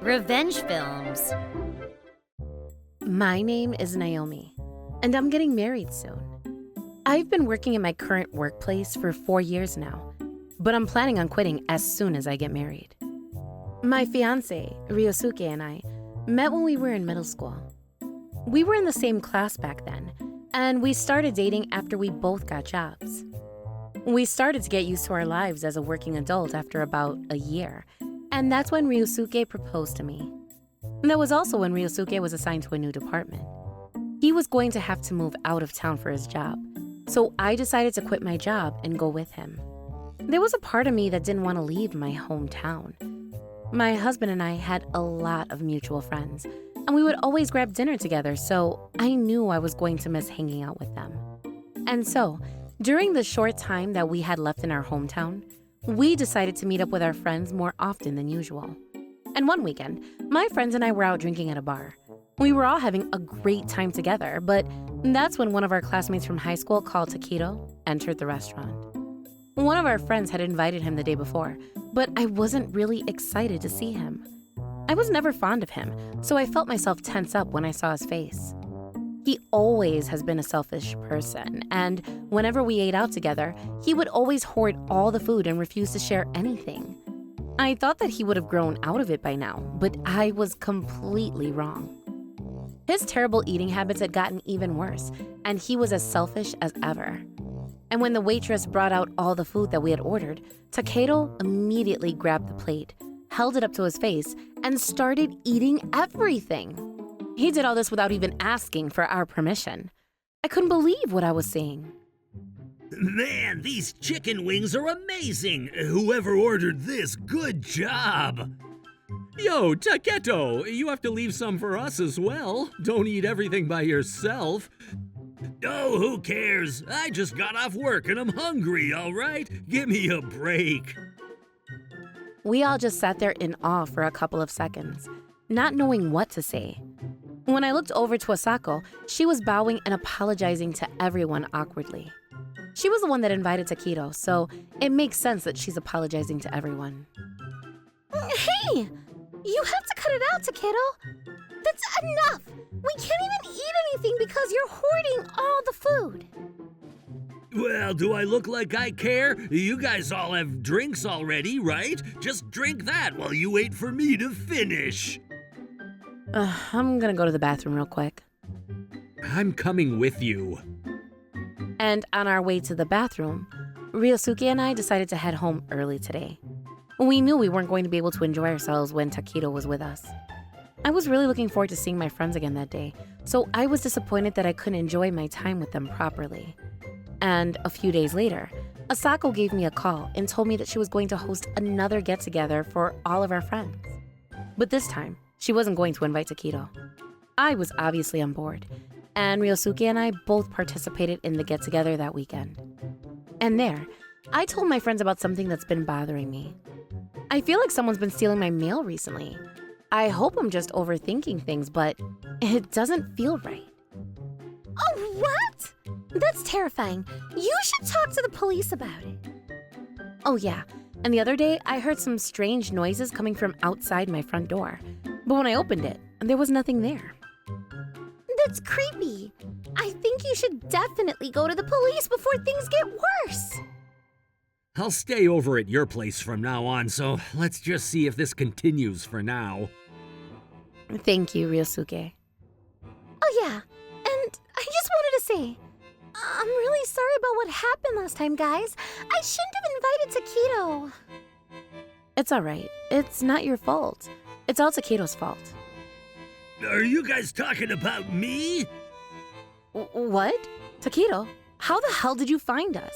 Revenge films. My name is Naomi, and I'm getting married soon. I've been working in my current workplace for 4 years now, but I'm planning on quitting as soon as I get married. My fiancé, Ryosuke, and I met when we were in middle school. We were in the same class back then, and we started dating after we both got jobs. We started to get used to our lives as a working adult after about a year, and that's when Ryosuke proposed to me. That was also when Ryosuke was assigned to a new department. He was going to have to move out of town for his job, so I decided to quit my job and go with him. There was a part of me that didn't want to leave my hometown. My husband and I had a lot of mutual friends, and we would always grab dinner together, so I knew I was going to miss hanging out with them. And so, during the short time that we had left in our hometown, we decided to meet up with our friends more often than usual. And one weekend, my friends and I were out drinking at a bar. We were all having a great time together, but that's when one of our classmates from high school called Takedo entered the restaurant. One of our friends had invited him the day before, but I wasn't really excited to see him. I was never fond of him, so I felt myself tense up when I saw his face. He always has been a selfish person, and whenever we ate out together, he would always hoard all the food and refuse to share anything. I thought that he would have grown out of it by now, but I was completely wrong. His terrible eating habits had gotten even worse, and he was as selfish as ever. And when the waitress brought out all the food that we had ordered, Takedo immediately grabbed the plate, held it up to his face, and started eating everything. He did all this without even asking for our permission. I couldn't believe what I was seeing. Man, these chicken wings are amazing! Whoever ordered this, good job! Yo, Taketo, you have to leave some for us as well. Don't eat everything by yourself. Oh, who cares? I just got off work and I'm hungry, all right? Give me a break. We all just sat there in awe for a couple of seconds, not knowing what to say. When I looked over to Asako, she was bowing and apologizing to everyone awkwardly. She was the one that invited Takedo, so it makes sense that she's apologizing to everyone. Hey! You have to cut it out, Takedo. That's enough! We can't even eat anything because you're hoarding all the food. Well, do I look like I care? You guys all have drinks already, right? Just drink that while you wait for me to finish. I'm gonna go to the bathroom real quick. I'm coming with you. And on our way to the bathroom, Ryosuke and I decided to head home early today. We knew we weren't going to be able to enjoy ourselves when Takedo was with us. I was really looking forward to seeing my friends again that day, so I was disappointed that I couldn't enjoy my time with them properly. And a few days later, Asako gave me a call and told me that she was going to host another get-together for all of our friends. But this time, she wasn't going to invite Takedo. I was obviously on board, and Ryosuke and I both participated in the get-together that weekend. And there, I told my friends about something that's been bothering me. I feel like someone's been stealing my mail recently. I hope I'm just overthinking things, but it doesn't feel right. Oh, what? That's terrifying. You should talk to the police about it. Oh yeah, and the other day I heard some strange noises coming from outside my front door. But when I opened it, there was nothing there. That's creepy. I think you should definitely go to the police before things get worse. I'll stay over at your place from now on, so let's just see if this continues for now. Thank you, Ryosuke. Oh yeah, and I just wanted to say, I'm really sorry about what happened last time, guys. I shouldn't have invited Takedo. It's all right. It's not your fault. It's all Takedo's fault. Are you guys talking about me? What? Takedo, how the hell did you find us?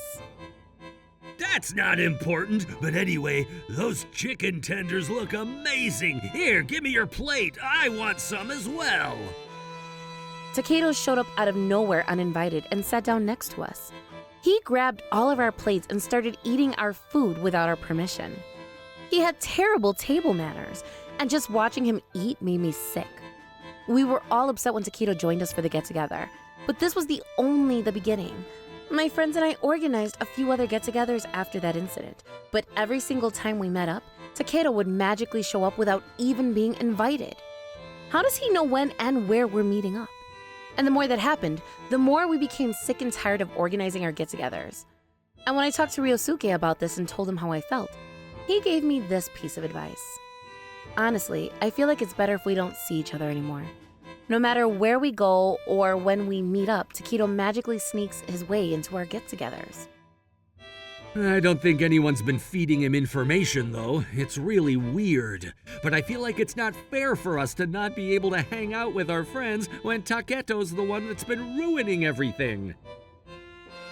That's not important, but anyway, those chicken tenders look amazing. Here, give me your plate. I want some as well. Takedo showed up out of nowhere uninvited and sat down next to us. He grabbed all of our plates and started eating our food without our permission. He had terrible table manners, and just watching him eat made me sick. We were all upset when Takedo joined us for the get-together, but this was only the beginning. My friends and I organized a few other get-togethers after that incident, but every single time we met up, Takedo would magically show up without even being invited. How does he know when and where we're meeting up? And the more that happened, the more we became sick and tired of organizing our get-togethers. And when I talked to Ryosuke about this and told him how I felt, he gave me this piece of advice. Honestly, I feel like it's better if we don't see each other anymore. No matter where we go or when we meet up, Takedo magically sneaks his way into our get-togethers. I don't think anyone's been feeding him information, though. It's really weird. But I feel like it's not fair for us to not be able to hang out with our friends when Taketo's the one that's been ruining everything.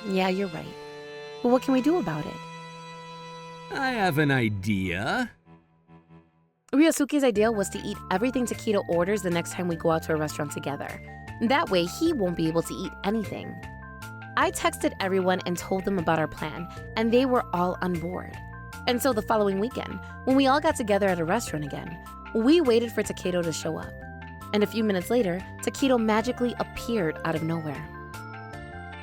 Yeah, you're right. But what can we do about it? I have an idea. Ryosuke's idea was to eat everything Takedo orders the next time we go out to a restaurant together. That way, he won't be able to eat anything. I texted everyone and told them about our plan, and they were all on board. And so the following weekend, when we all got together at a restaurant again, we waited for Takedo to show up. And a few minutes later, Takedo magically appeared out of nowhere.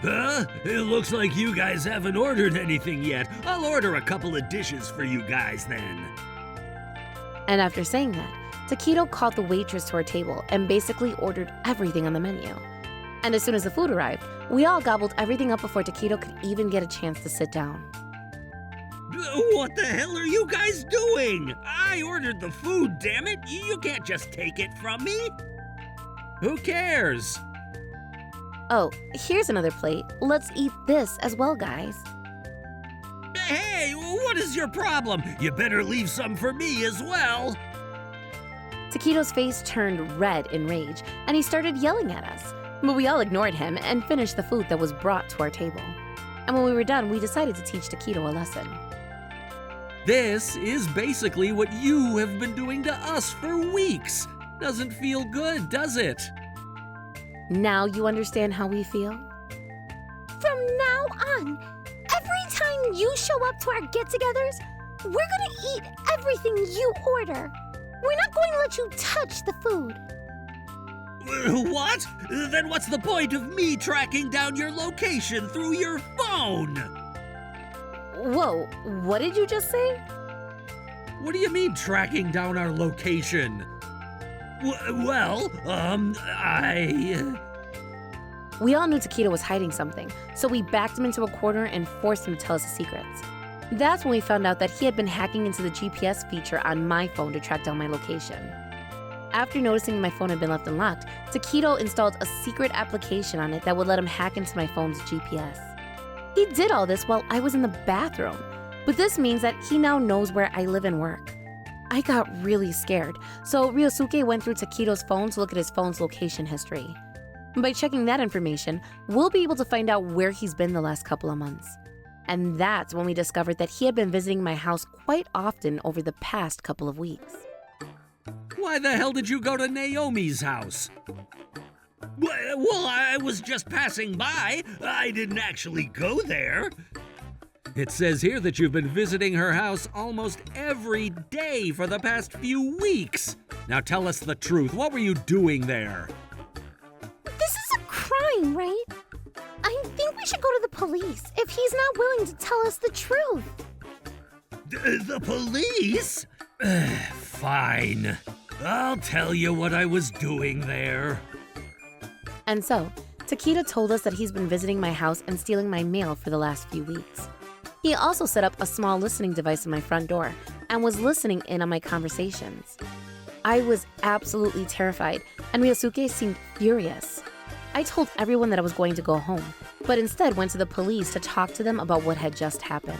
Huh? It looks like you guys haven't ordered anything yet. I'll order a couple of dishes for you guys then. And after saying that, Takedo called the waitress to our table and basically ordered everything on the menu. And as soon as the food arrived, we all gobbled everything up before Takedo could even get a chance to sit down. What the hell are you guys doing? I ordered the food, damn it! You can't just take it from me! Who cares? Oh, here's another plate. Let's eat this as well, guys. Hey, what is your problem? You better leave some for me as well. Takedo's face turned red in rage, and he started yelling at us. But we all ignored him and finished the food that was brought to our table. And when we were done, we decided to teach Takedo a lesson. This is basically what you have been doing to us for weeks. Doesn't feel good, does it? Now you understand how we feel? From now on, every time you show up to our get-togethers, we're gonna eat everything you order. We're not going to let you touch the food. What? Then what's the point of me tracking down your location through your phone? Whoa, what did you just say? What do you mean tracking down our location? We all knew Takedo was hiding something, so we backed him into a corner and forced him to tell us his secrets. That's when we found out that he had been hacking into the GPS feature on my phone to track down my location. After noticing my phone had been left unlocked, Takedo installed a secret application on it that would let him hack into my phone's GPS. He did all this while I was in the bathroom, but this means that he now knows where I live and work. I got really scared, so Ryosuke went through Takedo's phone to look at his phone's location history. By checking that information, we'll be able to find out where he's been the last couple of months. And that's when we discovered that he had been visiting my house quite often over the past couple of weeks. Why the hell did you go to Naomi's house? Well, I was just passing by. I didn't actually go there. It says here that you've been visiting her house almost every day for the past few weeks. Now tell us the truth. What were you doing there? This is a crime, right? I think we should go to the police if he's not willing to tell us the truth. The police? Fine. I'll tell you what I was doing there. And so, Takedo told us that he's been visiting my house and stealing my mail for the last few weeks. He also set up a small listening device in my front door and was listening in on my conversations. I was absolutely terrified, and Ryosuke seemed furious. I told everyone that I was going to go home, but instead went to the police to talk to them about what had just happened.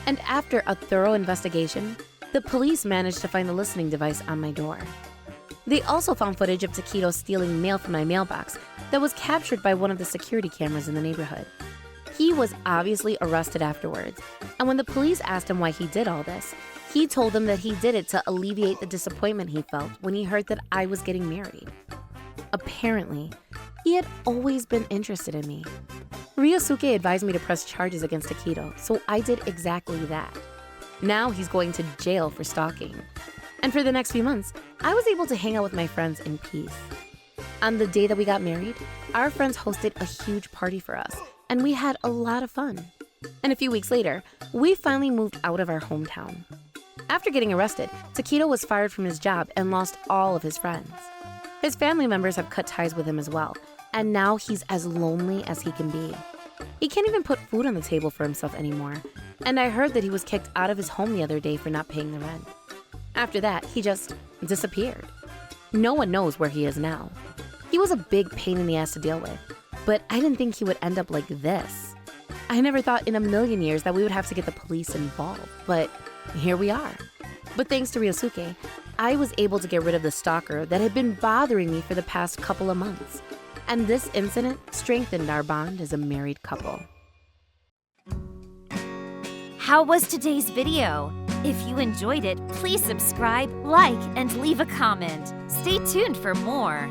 And after a thorough investigation, the police managed to find the listening device on my door. They also found footage of Takedo stealing mail from my mailbox that was captured by one of the security cameras in the neighborhood. He was obviously arrested afterwards, and when the police asked him why he did all this, he told them that he did it to alleviate the disappointment he felt when he heard that I was getting married. Apparently, he had always been interested in me. Ryosuke advised me to press charges against Takedo, so I did exactly that. Now he's going to jail for stalking. And for the next few months, I was able to hang out with my friends in peace. On the day that we got married, our friends hosted a huge party for us, and we had a lot of fun. And a few weeks later, we finally moved out of our hometown. After getting arrested, Taketo was fired from his job and lost all of his friends. His family members have cut ties with him as well, and now he's as lonely as he can be. He can't even put food on the table for himself anymore, and I heard that he was kicked out of his home the other day for not paying the rent. After that, he just disappeared. No one knows where he is now. He was a big pain in the ass to deal with, but I didn't think he would end up like this. I never thought in a million years that we would have to get the police involved, but here we are. But thanks to Ryosuke, I was able to get rid of the stalker that had been bothering me for the past couple of months. And this incident strengthened our bond as a married couple. How was today's video? If you enjoyed it, please subscribe, like, and leave a comment. Stay tuned for more.